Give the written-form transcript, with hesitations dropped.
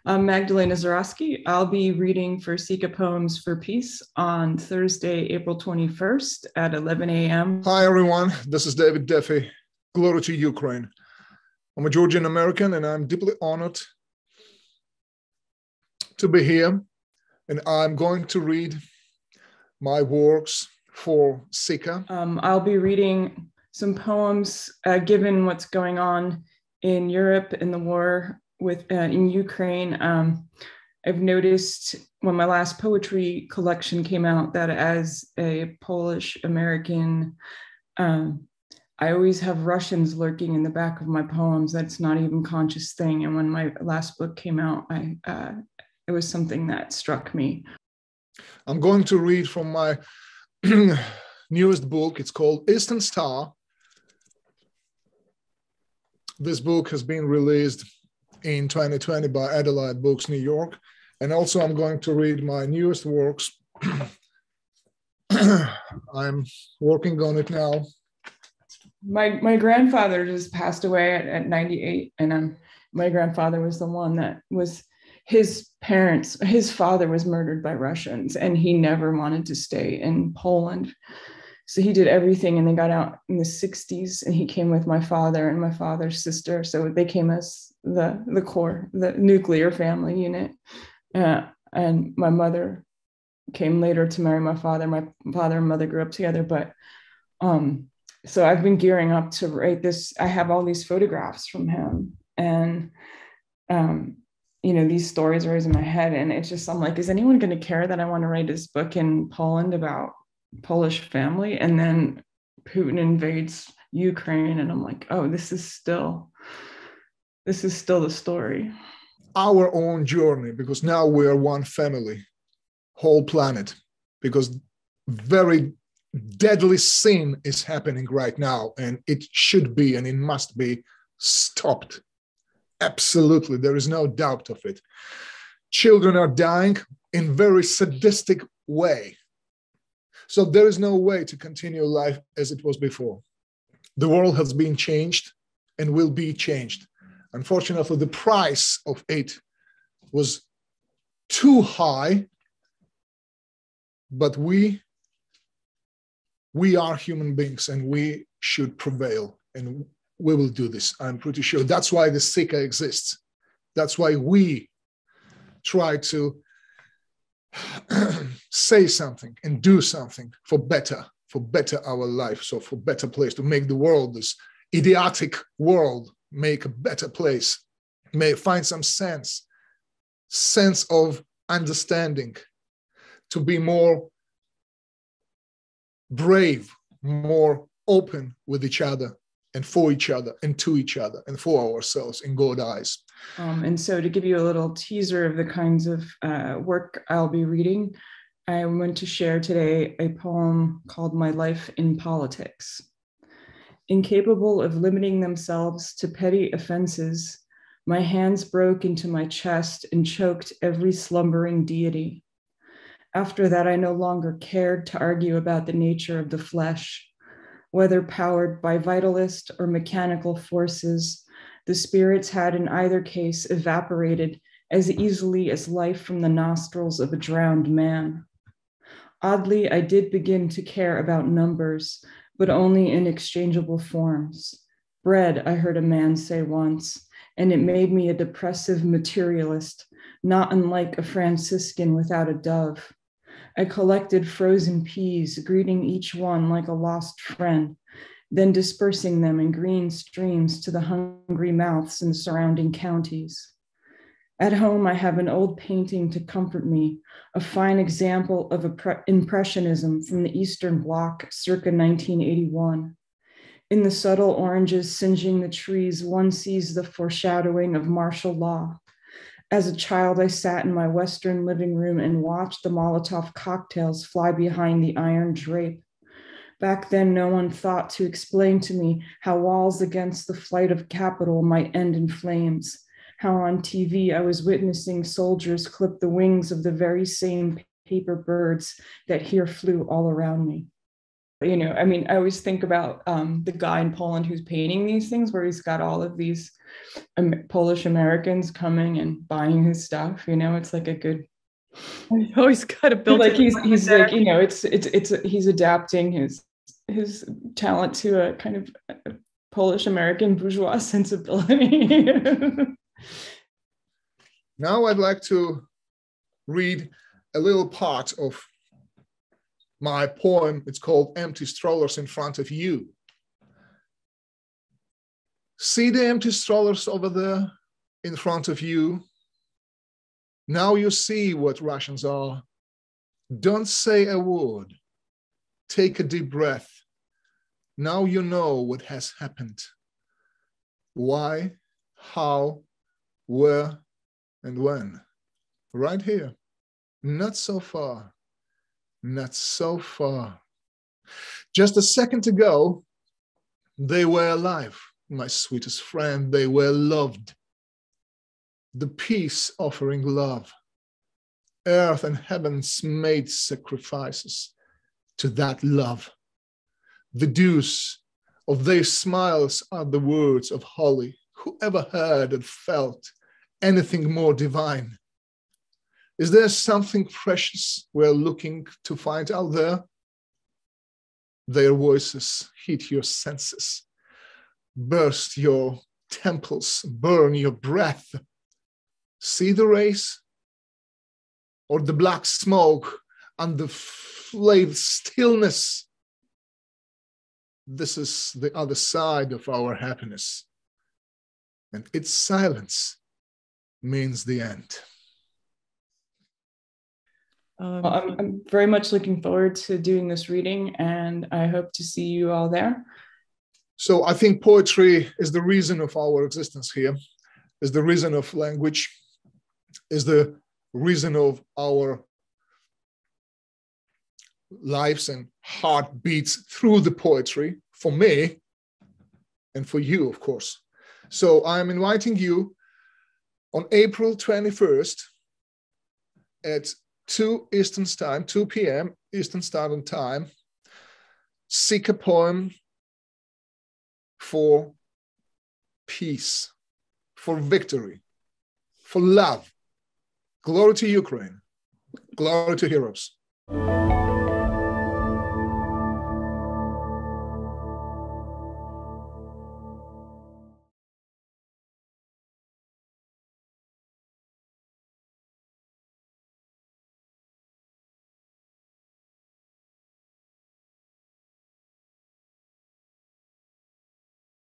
I'm Magdalena Zurawski. I'll be reading for SICA Poems for Peace on Thursday, April 21st at 11 a.m. Hi, everyone. This is David Dephy. Glory to Ukraine. I'm a Georgian American, and I'm deeply honored to be here. And I'm going to read my works for SICA. I'll be reading some poems given what's going on in Europe in the war in Ukraine. I've noticed when my last poetry collection came out that as a Polish American, I always have Russians lurking in the back of my poems. That's not even a conscious thing. And when my last book came out, it was something that struck me. I'm going to read from my newest book. It's called Eastern Star. This book has been released in 2020 by Adelaide Books, New York. And also I'm going to read my newest works. I'm working on it now. My grandfather just passed away at 98, and my grandfather was the one that was his father was murdered by Russians, and he never wanted to stay in Poland. So he did everything, and they got out in the 60s, and he came with my father and my father's sister. So they came as the core, the nuclear family unit. And my mother came later to marry my father. My father and mother grew up together, but so I've been gearing up to write this. I have all these photographs from him, and these stories are always in my head, and it's just, I'm like, is anyone going to care that I want to write this book in Poland about Polish family? And then Putin invades Ukraine, and I'm like, oh, this is still the story. Our own journey, because now we are one family, whole planet, because very deadly sin is happening right now, and it should be and it must be stopped. Absolutely, there is no doubt of it. Children are dying in very sadistic way. So there is no way to continue life as it was before. The world has been changed and will be changed. Unfortunately, the price of it was too high, but we are human beings, and we should prevail, and we will do this. I'm pretty sure. That's why the SICA exists. That's why we try to say something and do something for better our life, so for better place, to make the world, this idiotic world, make a better place, may find some sense of understanding, to be more brave, more open with each other and for each other and to each other and for ourselves in God's eyes. And so to give you a little teaser of the kinds of work I'll be reading, I want to share today a poem called My Life in Politics. Incapable of limiting themselves to petty offenses, my hands broke into my chest and choked every slumbering deity. After that, I no longer cared to argue about the nature of the flesh. Whether powered by vitalist or mechanical forces, the spirits had in either case evaporated as easily as life from the nostrils of a drowned man. Oddly, I did begin to care about numbers, but only in exchangeable forms. Bread, I heard a man say once, and it made me a depressive materialist, not unlike a Franciscan without a dove. I collected frozen peas, greeting each one like a lost friend, then dispersing them in green streams to the hungry mouths in surrounding counties. At home, I have an old painting to comfort me, a fine example of Impressionism from the Eastern Bloc circa 1981. In the subtle oranges singeing the trees, one sees the foreshadowing of martial law. As a child, I sat in my Western living room and watched the Molotov cocktails fly behind the iron drape. Back then, no one thought to explain to me how walls against the flight of capital might end in flames, how on TV I was witnessing soldiers clip the wings of the very same paper birds that here flew all around me. you know, I mean, I always think about the guy in Poland who's painting these things, where he's got all of these Polish Americans coming and buying his stuff. You know, it's like a good. He always got a built. Like he's like, you know, it's he's adapting his talent to a kind of Polish American bourgeois sensibility. Now I'd like to read a little part of my poem. It's called Empty Strollers in Front of You. See the empty strollers over there in front of you? Now you see what Russians are. Don't say a word. Take a deep breath. Now you know what has happened. Why, how, where, and when. Right here. Not so far. Not so far. Just a second ago, they were alive, my sweetest friend. They were loved. The peace offering love. Earth and heavens made sacrifices to that love. The dews of their smiles are the words of Holly. Who ever heard and felt anything more divine? Is there something precious we're looking to find out there? Their voices hit your senses, burst your temples, burn your breath. See the race, or the black smoke and the flayed stillness. This is the other side of our happiness, and its silence means the end. Well, I'm very much looking forward to doing this reading, and I hope to see you all there. So I think poetry is the reason of our existence here, is the reason of language, is the reason of our lives and heartbeats through the poetry, for me and for you, of course. So I'm inviting you on April 21st at 2 Eastern Time, 2 p.m. Eastern Standard Time, SICA poem for peace, for victory, for love. Glory to Ukraine. Glory to heroes.